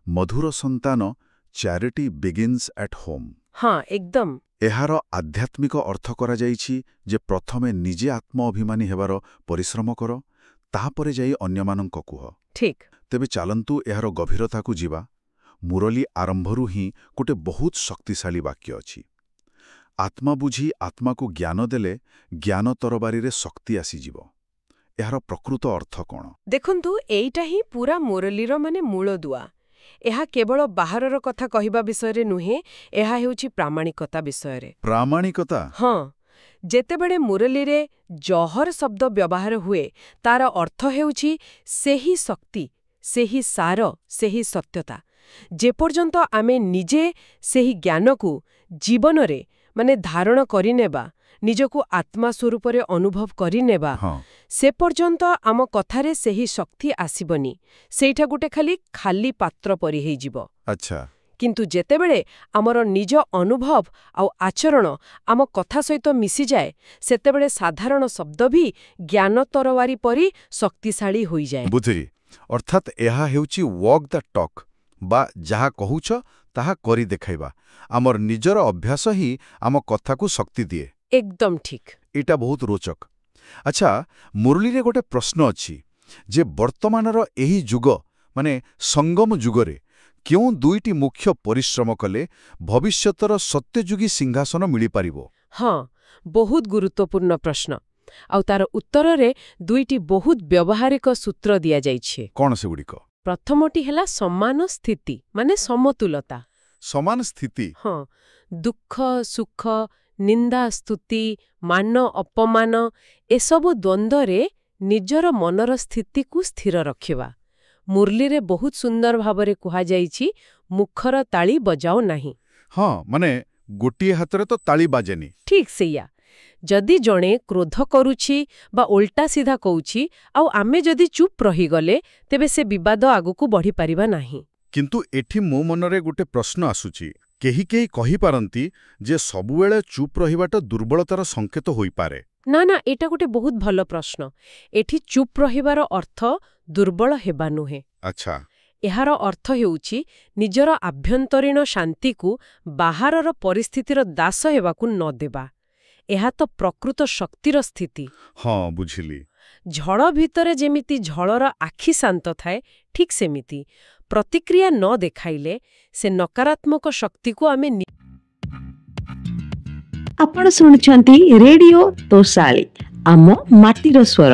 ମଧୁର ସନ୍ତାନ charity begins at home. ହଁ ଏକଦମ। ଏହାର ଆଧ୍ୟାତ୍ମିକ ଅର୍ଥ କରାଯାଇଛି ଯେ ପ୍ରଥମେ ନିଜେ ଆତ୍ମ ଅଭିମାନୀ ହେବାର ପରିଶ୍ରମ କର, ତାପରେ ଯାଇ ଅନ୍ୟମାନଙ୍କ କୁହ। ଠିକ୍। ତେବେ ଚାଲନ୍ତୁ ଏହାର ଗଭୀରତାକୁ ଯିବା। ମୁରଲୀ ଆରମ୍ଭରୁ ହିଁ ଗୋଟେ ବହୁତ ଶକ୍ତିଶାଳୀ ବାକ୍ୟ ଅଛି। ଆତ୍ମା ବୁଝି ଆତ୍ମାକୁ ଜ୍ଞାନ ଦେଲେ ଜ୍ଞାନ ତରବାରୀରେ ଶକ୍ତି ଆସିଯିବ। ଏହାର ପ୍ରକୃତ ଅର୍ଥ କ'ଣ? ଦେଖନ୍ତୁ, ଏଇଟା ହିଁ ପୁରା ମୁରଲୀର ମୂଳଦୁଆ। ଏହା କେବଳ ବାହାରର କଥା କହିବା ବିଷୟରେ ନୁହେଁ, ଏହା ହେଉଛି ପ୍ରାମାଣିକତା ବିଷୟରେ। ପ୍ରାମାଣିକତା? ହଁ। ଯେତେବେଳେ ମୁରଲୀରେ ଜହର ଶବ୍ଦ ବ୍ୟବହାର ହୁଏ, ତାର ଅର୍ଥ ହେଉଛି ସେହି ଶକ୍ତି, ସେହି ସାର, ସେହି ସତ୍ୟତା। ଯେପର୍ଯ୍ୟନ୍ତ ଆମେ ନିଜେ ସେହି ଜ୍ଞାନକୁ ଜୀବନରେ ଧାରଣ କରିନେବା, ନିଜକୁ ଆତ୍ମା ସ୍ୱରୂପରେ ଅନୁଭବ କରିନେବା, ସେ ପର୍ଯ୍ୟନ୍ତ ଆମ କଥାରେ ସେହି ଶକ୍ତି ଆସିବନି। ସେଇଟା ଗୋଟେ ଖାଲି ପାତ୍ର ପରି ହେଇଯିବ। ଆଚ୍ଛା। କିନ୍ତୁ ଯେତେବେଳେ ଆମର ନିଜ ଅନୁଭବ ଆଉ ଆଚରଣ ଆମ କଥା ସହିତ ମିଶିଯାଏ, ସେତେବେଳେ ସାଧାରଣ ଶବ୍ଦ ବି ଜ୍ଞାନ ତରବାରୀ ପରି ଶକ୍ତିଶାଳୀ ହୋଇଯାଏ। ବୁଝିଲି। ଅର୍ଥାତ୍ ଏହା ହେଉଛି ୱାକ୍ ଦ ଟକ୍, ବା ଯାହା କହୁଛ ତାହା କରି ଦେଖାଇବା। ଆମର ନିଜର ଅଭ୍ୟାସ ହିଁ ଆମ କଥାକୁ ଶକ୍ତି ଦିଏ। ଏକଦମ ଠିକ୍। ଏଇଟା ବହୁତ ରୋଚକ। ଆଚ୍ଛା, ମୁରଲୀରେ ଗୋଟେ ପ୍ରଶ୍ନ ଅଛି ଯେ ବର୍ତ୍ତମାନର ଏହି ଯୁଗ ସଙ୍ଗମ ଯୁଗରେ କେଉଁ ଦୁଇଟି ମୁଖ୍ୟ ପରିଶ୍ରମ କଲେ ଭବିଷ୍ୟତର ସତ୍ୟଯୁଗୀ ସିଂହାସନ ମିଳିପାରିବ? ହଁ, ବହୁତ ଗୁରୁତ୍ୱପୂର୍ଣ୍ଣ ପ୍ରଶ୍ନ। ଆଉ ତାର ଉତ୍ତରରେ ଦୁଇଟି ବହୁତ ବ୍ୟବହାରିକ ସୂତ୍ର ଦିଆଯାଇଛି। କ'ଣ ସେଗୁଡ଼ିକ? ପ୍ରଥମଟି ହେଲା ସମାନ ସ୍ଥିତି, ସମତୁଲତା। ସମାନ ସ୍ଥିତି? ହଁ। ଦୁଃଖ ସୁଖ, ନିନ୍ଦା ସ୍ତୁତି, ମାନ ଅପମାନ, ଏସବୁ ଦ୍ୱନ୍ଦ୍ୱରେ ନିଜର ମନର ସ୍ଥିତିକୁ ସ୍ଥିର ରଖିବା। ମୁରଲୀରେ ବହୁତ ସୁନ୍ଦର ଭାବରେ କୁହାଯାଇଛି, ମୁଖର ତାଳି ବଜାଅ ନାହିଁ। ହଁ, ଗୋଟିଏ ହାତରେ ତ ତାଳି ବାଜେନି। ଠିକ୍ ସେଇଆ। ଯଦି ଜଣେ କ୍ରୋଧ କରୁଛି ବା ଓଲଟା ସିଧା କହୁଛି, ଆଉ ଆମେ ଯଦି ଚୁପ୍ ରହିଗଲେ, ତେବେ ସେ ବିବାଦ ଆଗକୁ ବଢ଼ିପାରିବା ନାହିଁ। କିନ୍ତୁ ଏଠି ମୋ ମନରେ ଗୋଟେ ପ୍ରଶ୍ନ ଆସୁଛି। କେହି କହିପାରନ୍ତି ଯେ ସବୁବେଳେ ଚୁପ୍ ରହିବାଟା ଦୁର୍ବଳତାର ସଂକେତ ହୋଇପାରେ। ନା, ଏଇଟା ଗୋଟେ ବହୁତ ଭଲ ପ୍ରଶ୍ନ। ଏଠି ଚୁପ୍ ରହିବାର ଅର୍ଥ ଦୁର୍ବଳ ହେବା ନୁହେଁ। ଆଚ୍ଛା। ଏହାର ଅର୍ଥ ହେଉଛି ନିଜର ଆଭ୍ୟନ୍ତରୀଣ ଶାନ୍ତିକୁ ବାହାରର ପରିସ୍ଥିତିର ଦାସ ହେବାକୁ ନ ଦେବା। ଏହା ତ ପ୍ରକୃତ ଶକ୍ତିର ସ୍ଥିତି। ହଁ, ବୁଝିଲି। ଝଡ଼ ଭିତରେ ଯେମିତି ଝଡ଼ର ଆଖି ଶାନ୍ତ ଥାଏ, ଠିକ୍ ସେମିତି ପ୍ରତିକ୍ରିୟା ନ ଦେଖାଇଲେ ସେ ନକାରାତ୍ମକ ଶକ୍ତିକୁ ଆମେ ଆପଣ ଶୁଣୁଛନ୍ତି ରେଡିଓ ତୋଷାଳୀ, ଆମ ମାଟିର ସ୍ୱର।